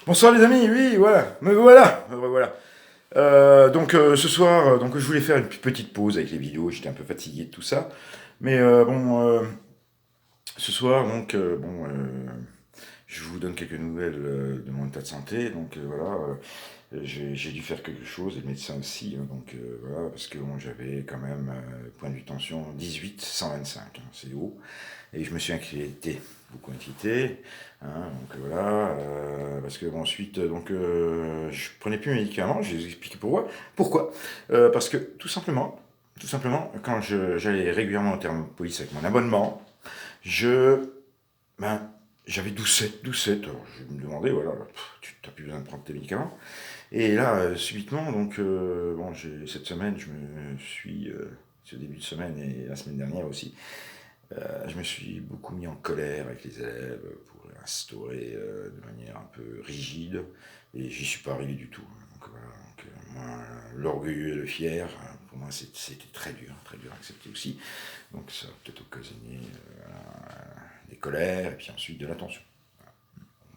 Bonsoir les amis, oui, voilà, me voilà, me revoilà. Ce soir, je voulais faire une petite pause avec les vidéos, j'étais un peu fatigué de tout ça. Mais ce soir, je vous donne quelques nouvelles de mon état de santé. J'ai dû faire quelque chose, et le médecin aussi. Voilà, parce que bon, j'avais quand même, point de vue tension, 18, 125, hein, c'est haut. Et je me suis inquiété, beaucoup inquiété. Parce que bon, ensuite, je prenais plus mes médicaments, je vais vous expliquer pourquoi. Pourquoi Parce que tout simplement, quand j'allais régulièrement au terme police avec mon abonnement, je, ben, j'avais 12-7. Alors je me demandais, voilà, tu n'as plus besoin de prendre tes médicaments. Et là, subitement, cette semaine, ce début de semaine et la semaine dernière aussi, je me suis beaucoup mis en colère avec les élèves pour instaurer de manière un peu rigide, et j'y suis pas arrivé du tout. Moi, l'orgueilleux et le fier, pour moi, c'était très dur à accepter aussi. Donc ça a peut-être occasionné des colères et puis ensuite de l'attention.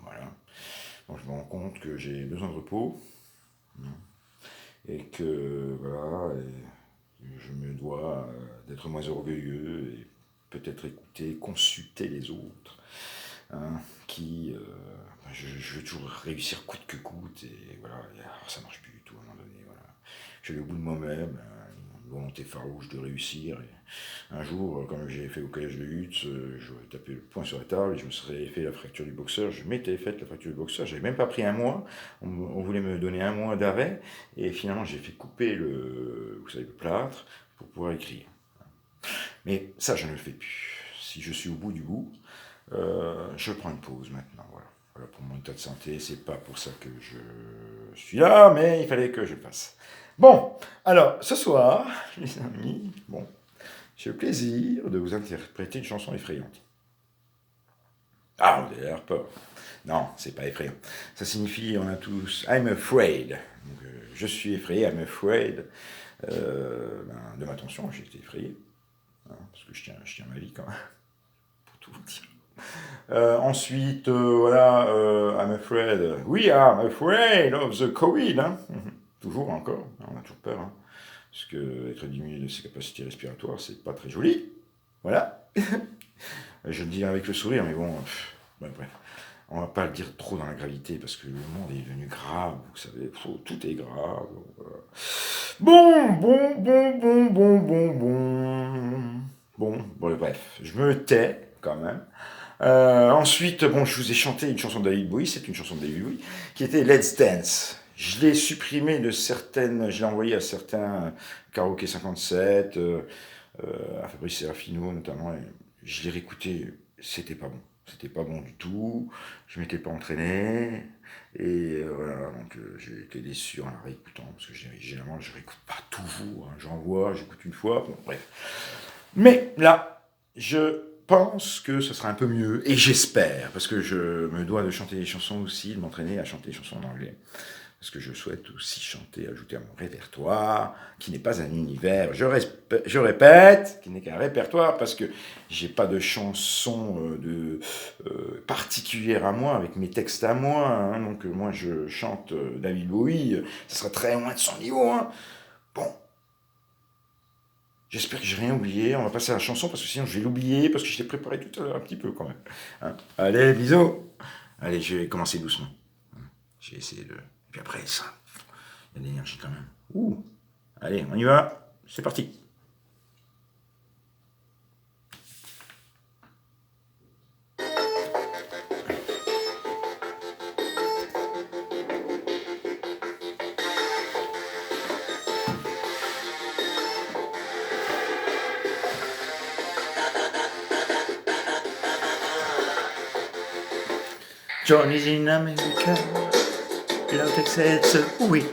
Voilà. Donc je me rends compte que j'ai besoin de repos, hein, et que voilà, et je me dois d'être moins orgueilleux et peut-être écouter, consulter les autres, hein, je veux toujours réussir coûte que coûte, et voilà, et alors ça marche plus du tout à un moment donné, voilà. Je suis allé au bout de moi-même, une volonté farouche de réussir, et un jour, comme j'ai fait au collège de Hutz, j'aurais tapé le poing sur la table et je me serais fait la fracture du boxeur, je m'étais fait la fracture du boxeur, j'avais même pas pris un mois, on voulait me donner un mois d'arrêt, et finalement j'ai fait couper vous savez, le plâtre pour pouvoir écrire. Mais ça, je ne le fais plus. Si je suis au bout du bout, je prends une pause maintenant. Voilà. Voilà pour mon état de santé. C'est pas pour ça que je suis là, mais il fallait que je le fasse. Bon, alors ce soir, les amis, bon, j'ai le plaisir de vous interpréter une chanson effrayante. Ah, vous avez l'air peur. Non, c'est pas effrayant. Ça signifie, on a tous, I'm afraid. Je suis effrayé, I'm afraid de ma tension. J'ai été effrayé, hein, parce que je tiens ma vie quand même, pour tout vous dire. I'm afraid. We are afraid of the Covid. Hein. Toujours encore, on a toujours peur. Hein. Parce que être diminué de ses capacités respiratoires, c'est pas très joli. Voilà. Je le dis avec le sourire, mais bon, bref. On va pas le dire trop dans la gravité, parce que le monde est devenu grave, vous savez, tout est grave. Voilà. Bref, je me tais quand même. Ensuite, bon, je vous ai chanté une chanson de David Bowie, c'est une chanson de David Bowie, qui était Let's Dance. Je l'ai supprimé je l'ai envoyé à certains Karaoké 57, à Fabrice Serafino notamment, et je l'ai réécouté, c'était pas bon. C'était pas bon du tout, je m'étais pas entraîné, et voilà, j'ai été déçu en la réécoutant, parce que généralement je réécoute pas toujours, hein, j'envoie, j'écoute une fois, bon, bref. Mais là, je pense que ce sera un peu mieux, et j'espère, parce que je me dois de chanter des chansons aussi, de m'entraîner à chanter des chansons en anglais. Parce que je souhaite aussi chanter, ajouter à mon répertoire, qui n'est pas un univers, je répète, qui n'est qu'un répertoire, parce que j'ai pas de chanson particulière à moi, avec mes textes à moi, hein, moi je chante David Bowie, ça sera très loin de son niveau, hein. Bon, j'espère que j'ai rien oublié. On va passer à la chanson parce que sinon je vais l'oublier parce que je l'ai préparé tout à l'heure un petit peu quand même. Hein. Allez, bisous. Allez, je vais commencer doucement. Je vais essayer de. Et puis après, ça, il y a de l'énergie quand même. Ouh. Allez, on y va. C'est parti. Johnny's in America. Low Texas, oui.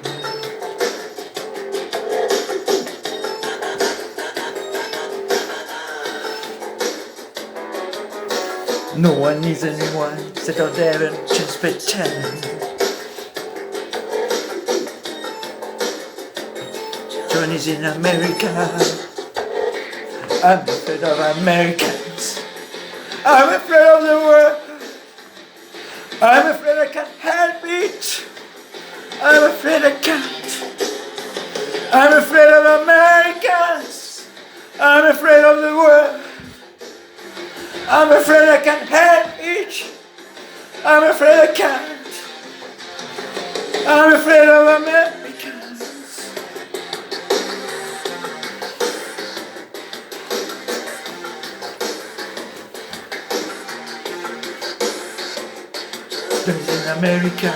No one needs anyone, sit out there and just pretend. Johnny's in America. I'm afraid of Americans. I'm afraid of the world. I'm afraid I can't help it. I'm afraid I can't. I'm afraid of Americans. I'm afraid of the world. I'm afraid I can't help it. I'm afraid I can't. I'm afraid of Americans. There's in America.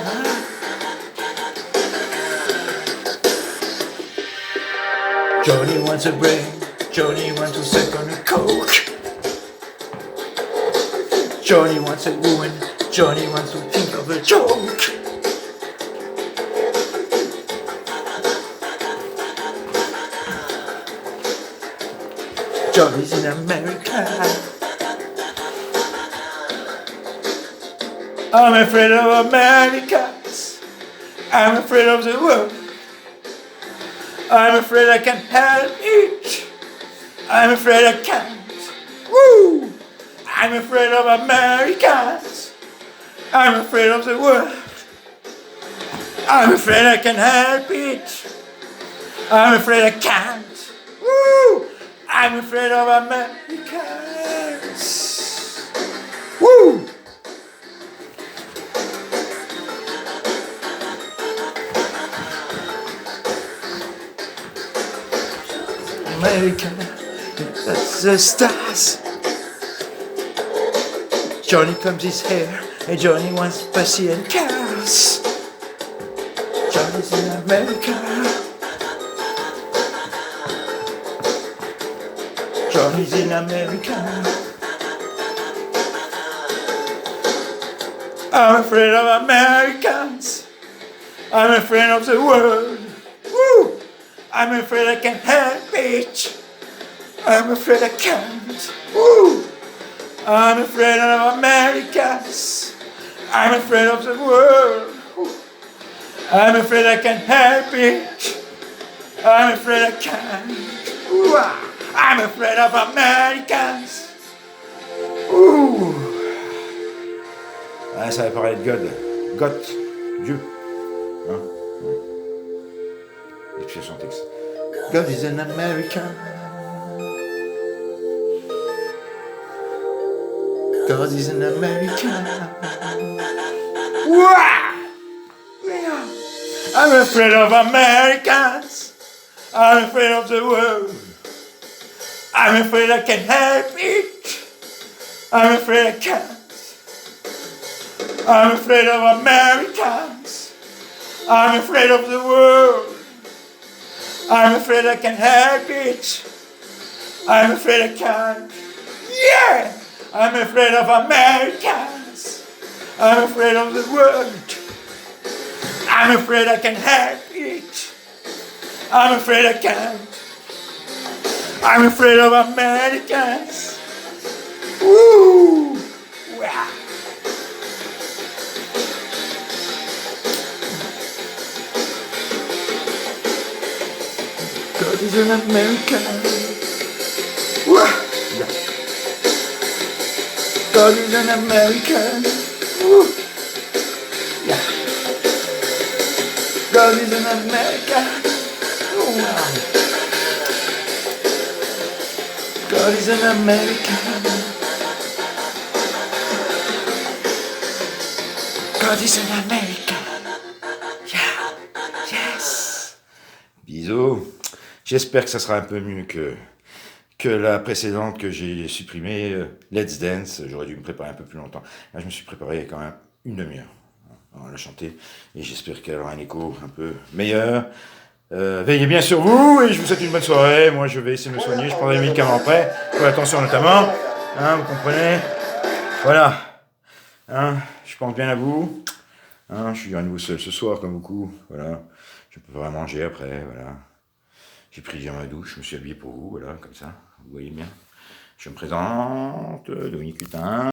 Johnny wants a brain. Johnny wants to suck on a coke. Johnny wants a woman. Johnny wants to think of a joke. Johnny's in America. I'm afraid of Americans. I'm afraid of the world. I'm afraid I can't help it. I'm afraid I can't. Woo! I'm afraid of Americans. I'm afraid of the world. I'm afraid I can't help it. I'm afraid I can't. Woo! I'm afraid of Americans. Woo! America, that's the stars. Johnny combs his hair, and Johnny wants pussy and cars. Johnny's in America. Johnny's in America. I'm afraid of Americans. I'm afraid of the world. Woo! I'm afraid I can't help it. I'm afraid I can't. Woo! I'm afraid of Americans. I'm afraid of the world. Woo. I'm afraid I can't help it. I'm afraid I can't. Woo. I'm afraid of Americans. Woo. Ah, ça va parler de God. God. Dieu. Hein? Et puis son texte. God is an American. God is an American. Wow! Yeah. I'm afraid of Americans. I'm afraid of the world. I'm afraid I can't help it. I'm afraid I can't. I'm afraid of Americans. I'm afraid of the world. I'm afraid I can't help it. I'm afraid I can't. Yeah! I'm afraid of Americans. I'm afraid of the world. I'm afraid I can't help it. I'm afraid I can't. I'm afraid of Americans. Woo! Wow. God is an American. Woo! Yeah. God is an American. Woo! Yeah. God is an American. Oh, wow. God is an American. God is an American. Yeah. Yes. Bisous. J'espère que ça sera un peu mieux que la précédente que j'ai supprimée, Let's Dance. J'aurais dû me préparer un peu plus longtemps. Là, je me suis préparé quand même une demi-heure. On l'a chanter et j'espère qu'elle aura un écho un peu meilleur. Veillez bien sur vous et je vous souhaite une bonne soirée. Moi, je vais essayer de me soigner. Je prendrai des médicaments après, pour l'attention notamment. Hein, vous comprenez? Voilà. Hein, je pense bien à vous. Hein, je suis à nouveau seul ce soir, comme beaucoup. Voilà. Je peux pas manger après. Voilà. J'ai pris déjà ma douche. Je me suis habillé pour vous. Voilà, comme ça. Vous voyez bien. Je me présente. Dominique Hutin.